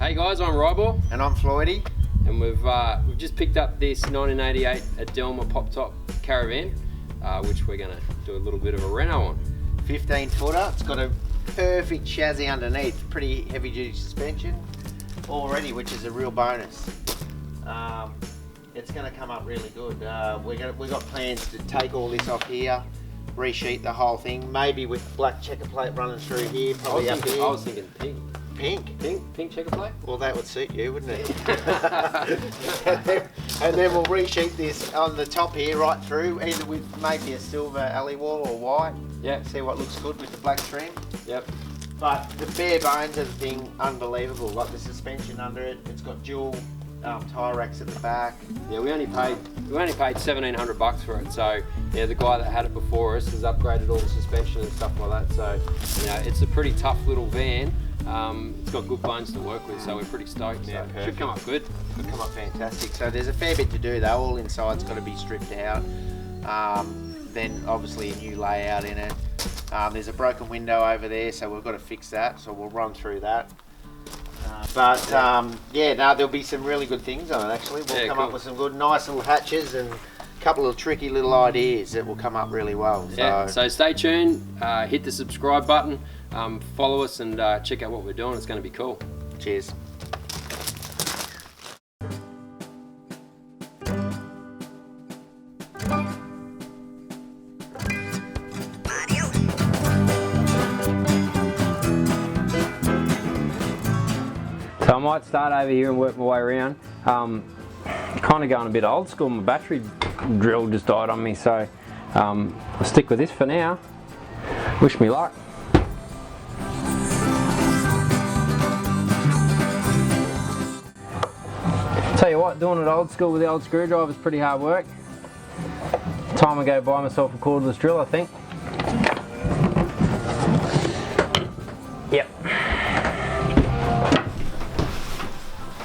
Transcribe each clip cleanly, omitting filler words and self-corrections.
Hey guys, I'm Ryball. And I'm Floydie. And we've just picked up this 1988 Adelman pop top Caravan, which we're going to do a little bit of a reno on. 15 footer, it's got a perfect chassis underneath, pretty heavy duty suspension already, which is a real bonus. It's going to come up really good. We've got plans to take all this off here, resheet the whole thing, maybe with black checker plate running through here, probably up here. I was thinking pink. Pink checker plate? Well, that would suit you, wouldn't it? and then we'll resheet this on the top here right through, either with maybe a silver alley wall or white. Yeah. See what looks good with the black trim. Yep. But the bare bones of the thing, unbelievable. Like the suspension under it, it's got dual tyre racks at the back. Yeah, we only paid $1,700 for it. So yeah, the guy that had it before us has upgraded all the suspension and stuff like that. So you know, it's a pretty tough little van. It's got good bones to work with, so we're pretty stoked. Yeah, so it should come up good. Should come up fantastic. So there's a fair bit to do though. All inside's got to be stripped out. Then obviously a new layout in it. There's a broken window over there, so we've got to fix that. So we'll run through that. Yeah, no, there'll be some really good things on it actually. We'll come up with some good, nice little hatches and a couple of tricky little ideas that will come up really well. Yeah, so stay tuned, hit the subscribe button, follow us and check out what we're doing. It's going to be cool. Cheers. So I might start over here and work my way around. Kind of going a bit old school. My battery drill just died on me, so I'll stick with this for now. Wish me luck. Tell you what, doing it old school with the old screwdriver is pretty hard work. Time I go buy myself a cordless drill, I think. Yep.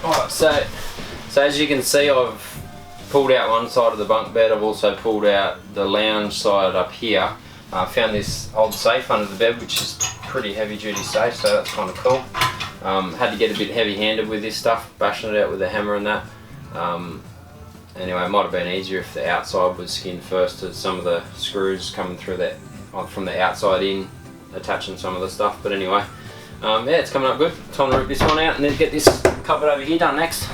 Alright, so as you can see, I've pulled out one side of the bunk bed. I've also pulled out the lounge side up here. I found this old safe under the bed, which is pretty heavy duty safe, so that's kind of cool. Had to get a bit heavy handed with this stuff, bashing it out with a hammer and that. Anyway, it might have been easier if the outside was skinned first, as some of the screws coming through that from the outside in, attaching some of the stuff. But anyway, yeah, it's coming up good. Time to rip this one out and then get this cupboard over here done next.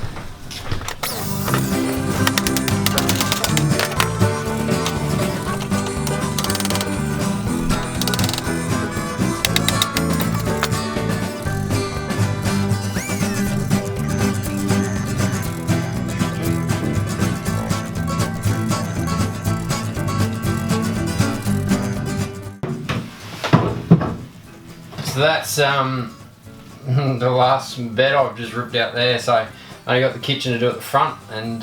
So that's the last bed I've just ripped out there. So I only got the kitchen to do at the front, and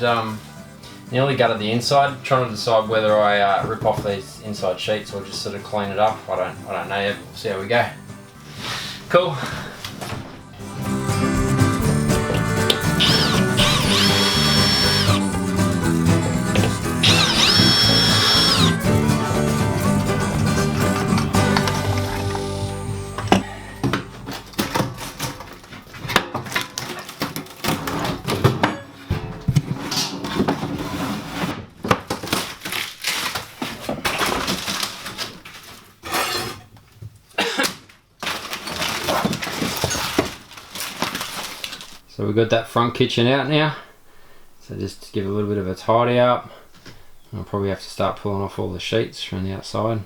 nearly gutted the inside. Trying to decide whether I rip off these inside sheets or just sort of clean it up. I don't know yet. We'll see how we go. Cool. So we've got that front kitchen out now, so just give it a little bit of a tidy up. I'll probably have to start pulling off all the sheets from the outside.